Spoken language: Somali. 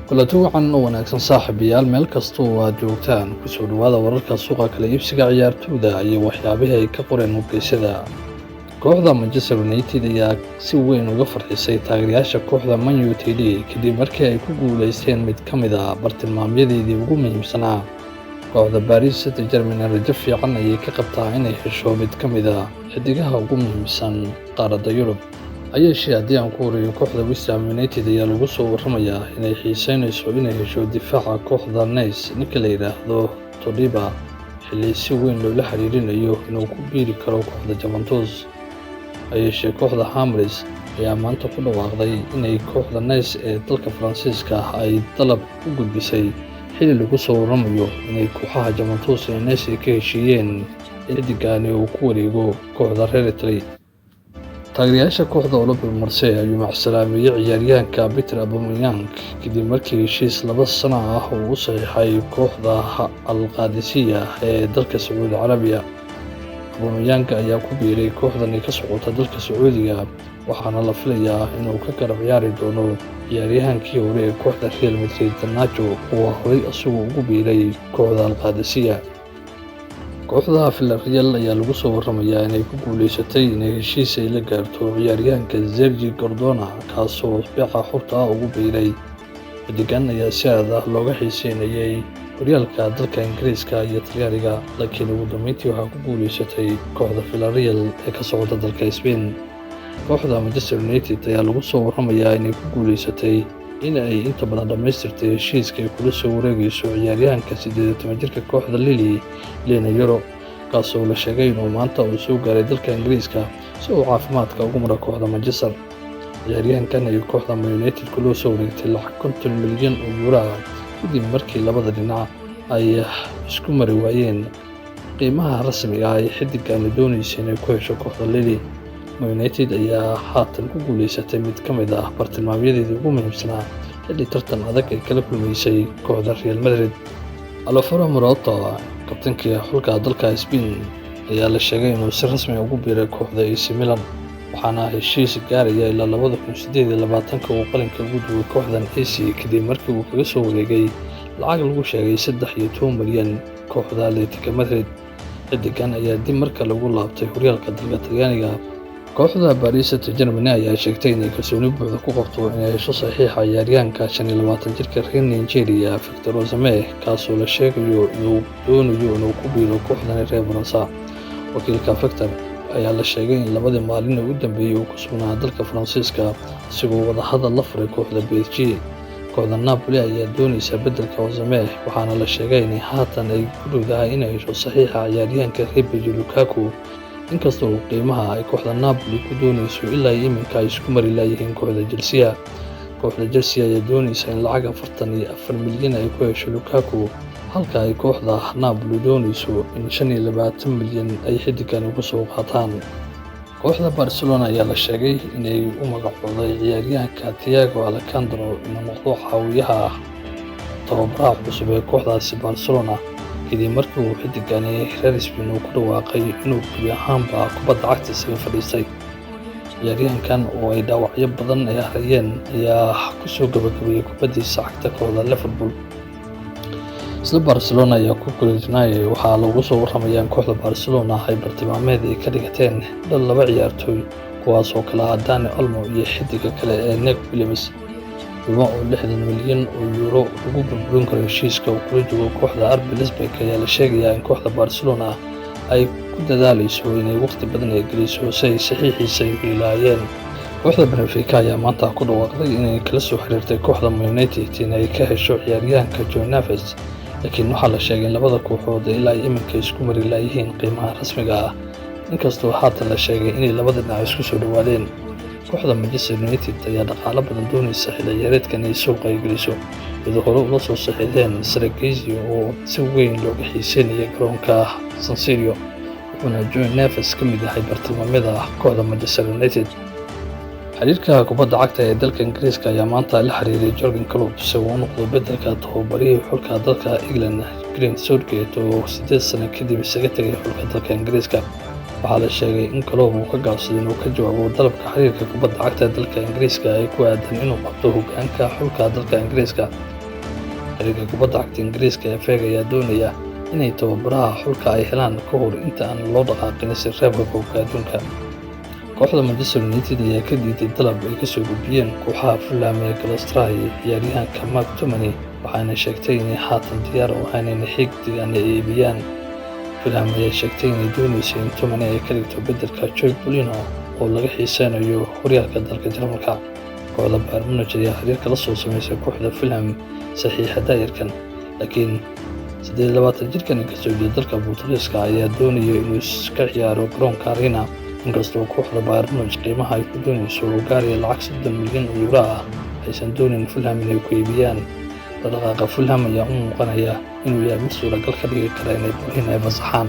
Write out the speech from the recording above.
kulanti wacan oo wanaagsan saaxiibayaal meel kasta oo aad joogtaan ku soo dhawaada wararka suuqa kala iibsiga ciyaartooyda iyo waxyaabihii ay ka qoreen wargeysyada. Kooxda Manchester United ayaa si weyn uga farxisay taageerayaasha kooxda Man United kadib markii ay ku guuleysteen mid ka mid ah bartilmaameedyadii ugu muhiimsanaa. Kooxda Paris Saint-Germain rajo fiican ayay ka qabtaa inay hesho mid ka mid ah xidigaha ugu muhiimsan qaaradda Yurub. Ayeeshee haddii aan ku horeeyo kooxda West Ham United ayaa lagu soo warramayaa inay xiiseynayso inay hesho difaaca kooxda Nice ninka la yidhaahdo Todiba xilli si weyn loola xiriirinayo inuu ku biiri karo kooxda Juventus. Ayeeshee kooxda Hammers ayaa maanta ku dhawaaqday inay kooxda Nice ee dalka Faransiiska ay dalab u gudbisay xilli lagu soo warramayo inay kooxaha Juventus ee Nice ka heshiiyeen in xidigani uu ku wareego kooxda reer Italy. Taageerayaasha kooxda Olympique Marseille ayuu macsalaameeyay ciyaaryahanka Peter Aubameyang kadib markii heshiis 2 sano ah uu u saxiixay kooxda Al-Qadisiyah ee dalka Sacuudi Carabiya. Aubameyang ayaa ku biiray kooxdan ka socota dalka Sacuudiga waxaana la filayaa inuu ka garab ciyaari doono ciyaaryahankii hore ee kooxda Real Madrid Nacho oo horey isagu ugu biiray kooxda Al-Qadisiyah. Kooxda Villarreal ayaa lagu soo warramayaa inay ku guuleysatay inay heshiis ay la gaarto ciyaaryahanka Sergi Cardona kaasoo beeca xurta ah ugu biiray. Xidigan ayaa si aad ah looga xiiseynayay horyaalka dalka Ingiriiska iyo Talyaaniga laakiin ugu dambeyntii waxaa ku guuleysatay kooxda Villarreal ee ka socota dalka Spain. Kooxda Manchester United ayaa lagu soo warramayaa inay ku guuleysatay in ay inta badan dhammaystirtay heshiiska ay kula soo wareegayso ciyaaryahanka 18 jirka kooxda Lille Yoro kaasoo la sheegay inuu maanta uu soo gaaray dalka Ingiriiska si uu caafimaadka ugu maro kooxda Manchester. Ciyaaryahankan ay kooxda Man United kula soo wareegtay lacag 50 milyan oo euro kadib markii labada dhinac ay isku mari waayeen qiimaha rasmiga ah ee xidigani doonaysay inay ku hesho kooxda Lille. Man United ayaa haatan ku guuleysatay mid ka mid ah bartilmaameedyadii ugu muhiimsanaa xilli tartan adag ay kala kulmaysay kooxda Real Madrid. Alvaro Morata kabtankii xulka dalka Spain ayaa la sheegay inuu si rasmi ah ugu biiray kooxda AC Milan waxaana heshiis gaaraya ilaa 2028 uu qalinka ugu duway kooxdan AC kadib markii uu kaga soo wareegay lacag lagu sheegay 13 milyan kooxda Atletico Madrid. Xidigan ayaa dib marka lagu laabtay horyaalka dalka Talyaaniga. Kooxda Paris Saint-Germain ayaa sheegtay inay kalsooni buuxda ku qabto inay hesho saxiixa ciyaaryahanka 25 jirka reer Nigeria Victor Osimhen kaasoo la sheegayo inuu doonayo inuu ku biiro kooxdan reer Faransa. Wakiilka Victor ayaa la sheegay in labadii maalin ugu dambeeyay uu ku sugnaa dalka Faransiiska isagoo wada hadal la furay kooxda PSG. Kooxda Napoli ayaa doonaysa beddelka Osimhen waxaana la sheegay in haatan ay ku dhowdahay inay hesho saxiixa ciyaaryahanka Romelu Lukaku inkastoo qiimaha ay kooxda Napoli ku doonayso ilaa iminka ay isku mari laayihiin kooxda Chelsea. Kooxda Chelsea ayaa doonaysa in lacag 44 milyan ay ku hesho Lukaku halka ay kooxda Napoli doonayso in 25 milyan ay xidigan uga soo qaataan. Kooxda Barcelona ayaa la sheegay inay u magacowday ciyaaryahanka Thiago Alcantara inuu noqdo caawiyaha tababaraha cusub ee kooxdaasi Barcelona kadib markii uu xidigani reer Spain uu ku dhawaaqay inuu gebi ahaanba kubadda cagta isaga fadhiistay. Ciyaaryahankan oo ay dhaawacyo badan ay harayeen ayaa ku soo gabagabeeyay kubaddiisa cagta kooxda Liverpool. Isla Barcelona ayaa ku guuleysatay waxaa lagu soo warramayaa in kooxda Barcelona ay bartilmaameed ay ka dhigateen laba ciyaartooy kuwaas oo kala ah Dani Olmo iyo xidiga kale ee Nick Williams. oo 60 milyan oo euro ugu burburin karo heshiiska uu kula joogo kooxda RB Leipzig ayaa la sheegayaa in kooxda Barcelona ay ku dadaalayso inay waqti badan ay geliso si ay saxiixiisa u ilaayeen. Kooxda Benfica ayaa maanta ku dhawaaqday inay kala soo xiriirtay kooxda Man United inay ka hesho ciyaaryahanka Joe Neves laakiin waxaa la sheegay in labada kooxood ilaa iminka isku mari laayihiin qiimaha rasmiga ah inkastoo haatan la sheegay inay labada dhinac isku soo dhawaadeen. Kooxda Manchester United ayaa dhaqaale badan doonaysa xilli ciyaareedkan ay suuqa ay geliso iyadoo hore ula soo saxiixdeen Saracchi oo si weyn looga xiiseynayay garoonka San Siro wuxuuna Joe Neves ka mid yahay bartilmaameeda kooxda Manchester United. Xiriirka kubadda cagta ee dalka Ingiriiska ayaa maanta la xiriiray Jurgen Klopp si uu u noqdo beddelka tababarihii xulka dalka England Gareth Southgate oo 8 sano kadib isaga tagay xulka dalka Ingiriiska. waxaa la sheegay in Klopp uu ka gaabsaday inuu ka jawaabo dalabka xiriirka kubadda cagta dalka Ingiriiska ay ku aadan inuu qabto hoggaanka xulka dalka Ingiriiska xiriirka kubadda cagta Ingiriiska ee FA ayaa doonaya inay tababaraha xulka ay helaan ka hor inta aan loo dhaqaaqin reebka koobka adduunka. Kooxda Manchester United ayaa ka diiday dalab ay kasoo gudbiyeen kooxaha Fulham ee Galatasaray ciyaaryahanka McTominay, waxaana sheegtay inay haatan diyaar u ahayn inay xigtigan ay iibiyaan. Fulham ayaa sheegtay inay doonayso in Tominay ay ka dhigto beddelka Joe Bolino oo laga xiiseynayo horyaalka dalka Jarmalka. Kooxda Bayern Munich ayaa xiriir kala soo sameysay kooxda Fulham saxiixa daayirkan, laakiin 28 jirkan ka soo jeeda dalka Boortaqiiska ayaa doonaya inuu iska ciyaaro garoonka Arena, inkastoo kooxda Bayern Munich qiimaha ay ku doonayso oo gaaraya lacag 60 milyan oo euro ah aysan doonin Fulham inay ku iibiyaan. Dhaqdhaqaaqa Fulham ayaa u muuqanaya inuu yahay mid suuragal ka dhigi kara inay Bolino ay fasaxaan.